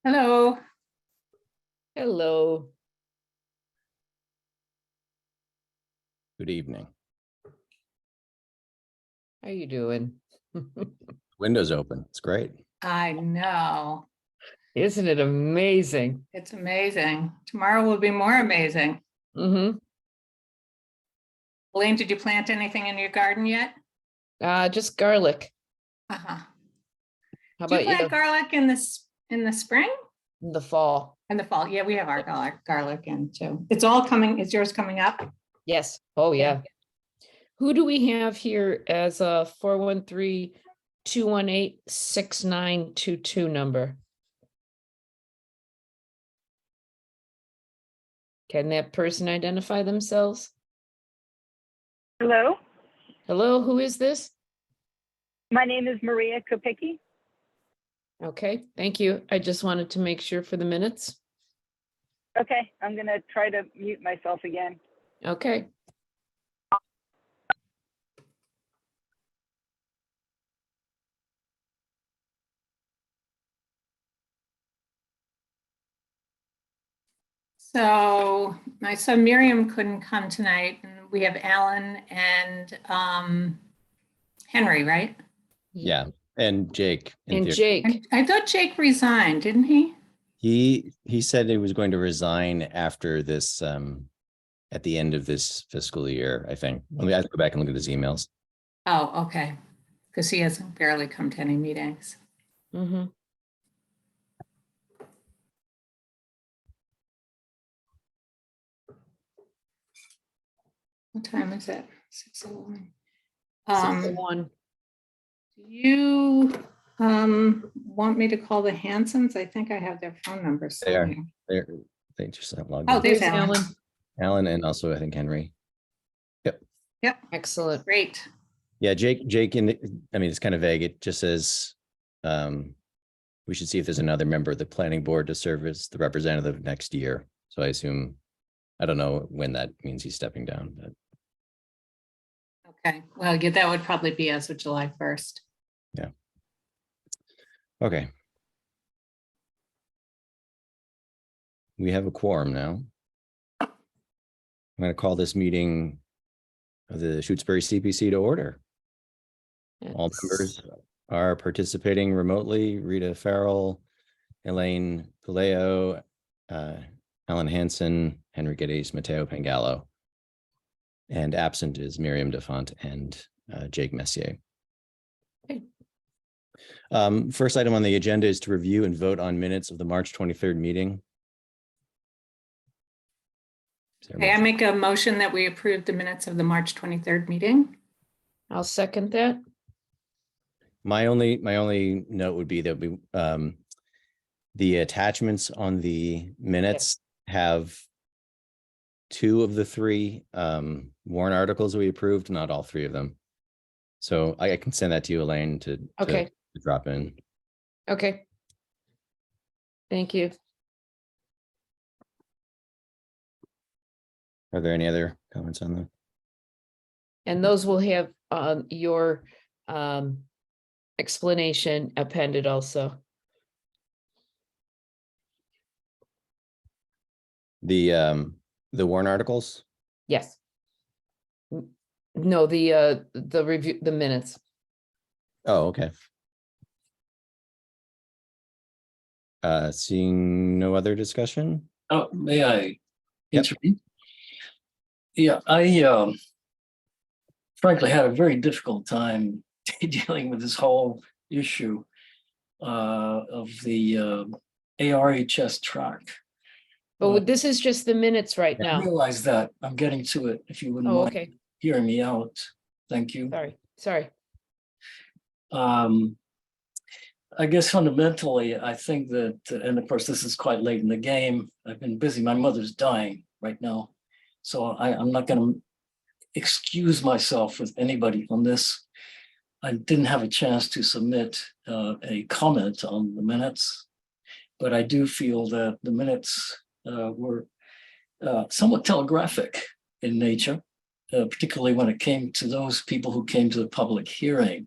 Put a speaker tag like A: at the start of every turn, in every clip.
A: Hello.
B: Hello.
C: Good evening.
B: How you doing?
C: Windows open. It's great.
A: I know.
B: Isn't it amazing?
A: It's amazing. Tomorrow will be more amazing.
B: Mm-hmm.
A: Elaine, did you plant anything in your garden yet?
B: Just garlic.
A: Uh-huh.
B: How
A: Do you
B: about you?
A: plant garlic in the spring?
B: In the fall?
A: In the fall? Yeah, we have our garlic in too. It's all coming. Is yours coming up?
B: Yes. Oh, yeah. Who do we have here as a 413-218-6922 number? Can that person identify themselves?
D: Hello,
B: Hello, who is this?
D: my name is Maria Kopicki.
B: Okay, thank you. I just wanted to make sure for the minutes.
D: Okay, I'm gonna try to mute myself again.
B: Okay.
A: So I saw Miriam couldn't come tonight, and we have Alan and Henry, right?
C: Yeah. And Jake. in
B: And
C: theory.
B: Jake.
A: I thought Jake resigned, didn't he?
C: He said he was going to resign after this at the end of this fiscal year, I think. Let me have to go back and look at his emails.
A: Oh, okay. Because he hasn't barely come to any meetings.
B: Mm-hmm.
A: What time is it? 6:01.
B: 601.
A: Do you want me to call the Hansons? I think I have their phone numbers.
C: They are.
A: somewhere.
C: They just have logged
A: Oh,
C: in.
A: there's Alan.
C: Alan and also I think Henry.
A: Yep,
B: Excellent.
A: great.
C: Yeah, Jake, I mean, it's kind of vague. It just says we should see if there's another member of the planning board to serve as the representative next year. So I assume, I don't know when that means he's stepping down, but
A: Okay, well, yeah, that would probably be as of July 1st.
C: okay. We have a quorum now. I'm going to call this meeting of the Shutesbury CPC to order. All members are participating remotely. Rita Farrell, Elaine Palaio, Alan Hansen, Henry Geddes, Matteo Pangallo. And absent is Miriam Defont and Jake Messier.
B: Okay.
C: First item on the agenda is to review and vote on minutes of the March 23rd meeting.
A: Okay, I make a motion that we approve the minutes of the March 23rd meeting.
B: I'll second that.
C: My only note would be that we the attachments on the minutes have two of the three warrant articles we approved, not all three of them. So I can send that to you, Elaine, to drop in.
B: Okay. Thank you.
C: Are there any other comments on that?
B: And those will have your explanation appended also.
C: The warrant articles?
B: Yes. No, the review, the minutes.
C: Oh, okay. Seeing no other discussion?
E: Oh, may I
C: Yep.
E: intervene? Yeah, I frankly had a very difficult time dealing with this whole issue of the ARHS track.
B: But this is just the minutes right
E: I
B: now.
E: realize that. I'm getting to it, if you wouldn't
B: Oh,
E: mind
B: okay.
E: hearing me out. Thank you.
B: Sorry.
E: I guess fundamentally, I think that, and of course, this is quite late in the game. I've been busy. My mother's dying right now. So I'm not going to excuse myself with anybody on this. I didn't have a chance to submit a comment on the minutes, but I do feel that the minutes were somewhat telegraphic in nature, particularly when it came to those people who came to the public hearing.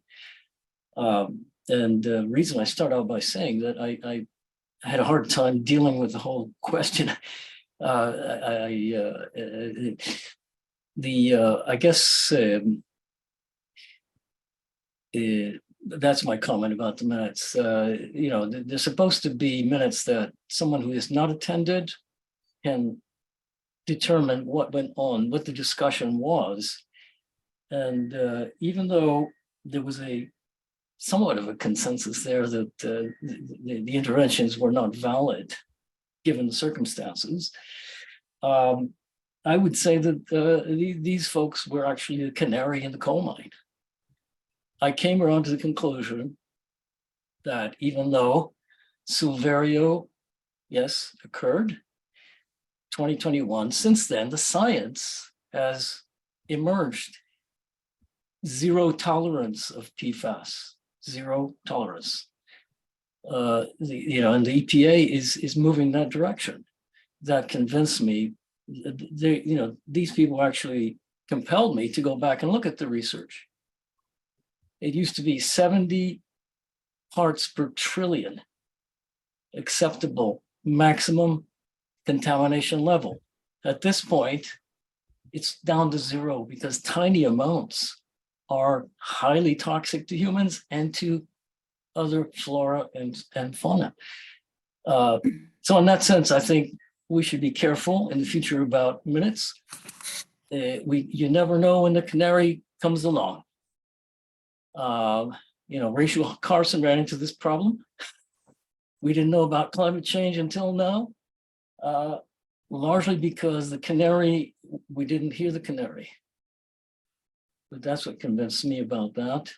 E: And the reason I start out by saying that I had a hard time dealing with the whole question. I guess that's my comment about the minutes. You know, they're supposed to be minutes that someone who has not attended can determine what went on, what the discussion was. And even though there was somewhat of a consensus there that the interventions were not valid, given the circumstances, I would say that these folks were actually the canary in the coal mine. I came around to the conclusion that even though Silverio, yes, occurred, 2021, since then, the science has emerged. Zero tolerance of PFAS, zero tolerance. And the EPA is moving that direction. That convinced me. These people actually compelled me to go back and look at the research. It used to be 70 parts per trillion acceptable maximum contamination level. At this point, it's down to zero because tiny amounts are highly toxic to humans and to other flora and fauna. So in that sense, I think we should be careful in the future about minutes. You never know when the canary comes along. Rachel Carson ran into this problem. We didn't know about climate change until now, largely because the canary, we didn't hear the canary. But that's what convinced me about that.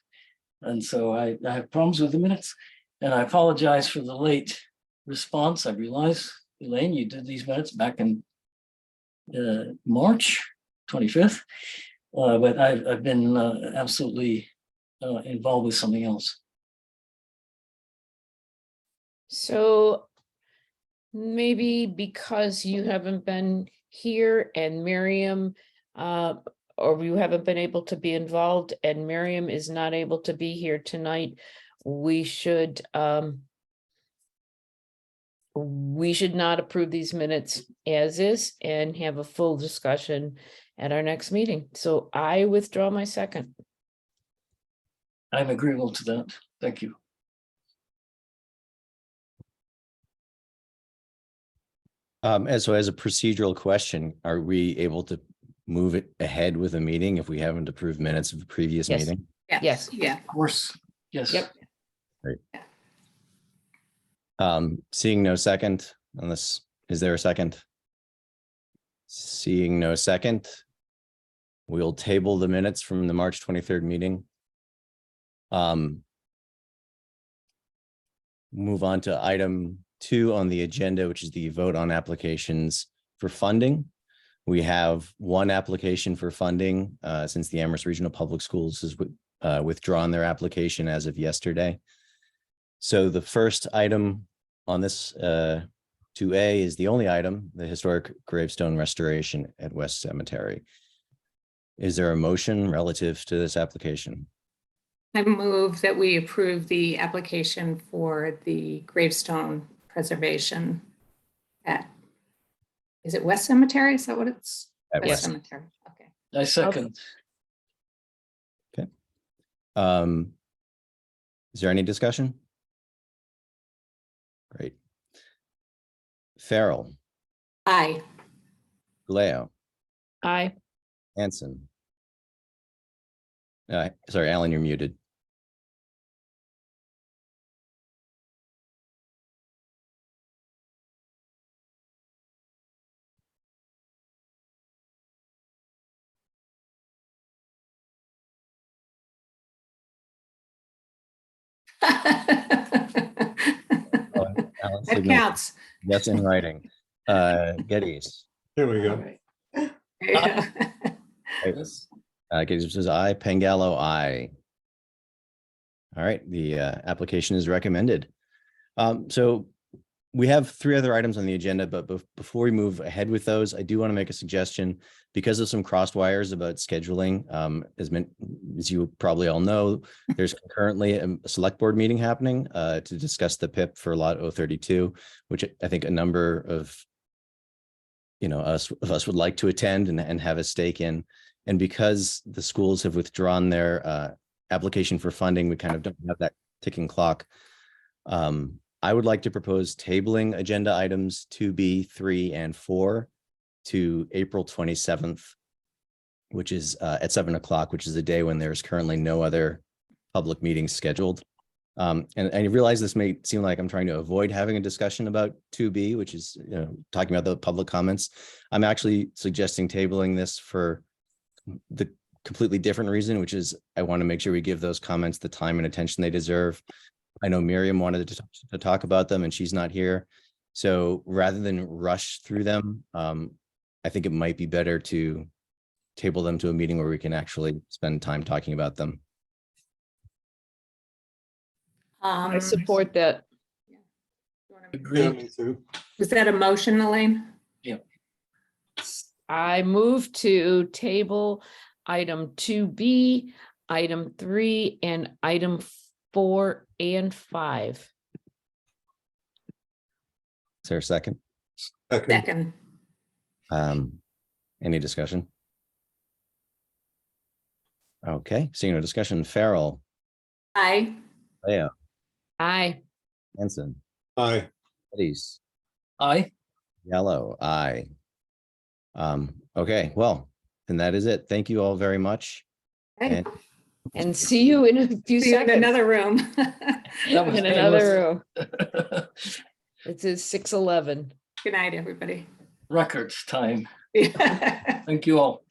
E: And so I have problems with the minutes, and I apologize for the late response. I realize, Elaine, you did these minutes back in March 25th, but I've been absolutely involved with something else.
B: So maybe because you haven't been here and Miriam, or you haven't been able to be involved and Miriam is not able to be here tonight, we should not approve these minutes as is and have a full discussion at our next meeting. So I withdraw my second.
E: I'm agreeable to that. Thank you.
C: As a procedural question, are we able to move it ahead with a meeting if we haven't approved minutes of the previous
B: Yes.
C: meeting?
B: Yes.
A: Yeah.
E: Of course, yes.
B: Yep.
C: Seeing no second, is there a second? Seeing no second, we'll table the minutes from the March 23rd meeting. Move on to item 2 on the agenda, which is the vote on applications for funding. We have one application for funding since the Amherst Regional Public Schools has withdrawn their application as of yesterday. So the first item on this 2A is the only item, the historic gravestone restoration at West Cemetery. Is there a motion relative to this application?
A: I move that we approve the application for the gravestone preservation at, is it West Cemetery? Is that what it's?
C: At
A: West
C: West.
A: Cemetery, okay.
E: I second.
C: Is there any discussion? Great. Farrell,
A: Aye.
C: Galeo,
B: Aye.
C: Hanson. Sorry, Alan, you're muted. Alan's
A: That
C: signal,
A: counts.
C: yes, in writing. Geddes.
F: Here we
A: All
F: go.
A: right. There you go.
E: Yes.
C: Geddes says aye, Pengallo, aye. All right, the application is recommended. So we have 3 other items on the agenda, but before we move ahead with those, I do want to make a suggestion because of some crossed wires about scheduling. As you probably all know, there's currently a select board meeting happening to discuss the PIP for lot 032, which I think a number of us would like to attend and have a stake in. And because the schools have withdrawn their application for funding, we kind of don't have that ticking clock. I would like to propose tabling agenda items 2B, 3, and 4 to April 27th, which is at 7 o'clock, which is a day when there's currently no other public meetings scheduled. And I realize this may seem like I'm trying to avoid having a discussion about 2B, which is talking about the public comments. I'm actually suggesting tabling this for the completely different reason, which is I want to make sure we give those comments the time and attention they deserve. I know Miriam wanted to talk about them and she's not here. So rather than rush through them, I think it might be better to table them to a meeting where we can actually spend time talking about them.
B: I support that.
E: Agree.
A: Was that a motion, Elaine?
B: I move to table item 2B, item 3, and item 4 and 5.
C: Is there a second?
A: Second.
C: Any discussion? Okay, seeing no discussion. Farrell,
A: Aye.
C: Leo,
B: Aye.
C: Hanson,
F: Aye.
C: Eddie's,
E: Aye.
C: Yellow, aye. Okay, well, then that is it. Thank you all very much.
A: Okay.
B: And see you in a few
A: See you in
B: seconds.
A: another room.
E: That was
B: In another
E: painless.
B: room. It says 6:11.
A: Good night, everybody.
E: Records time.
A: Yeah.
E: Thank you all.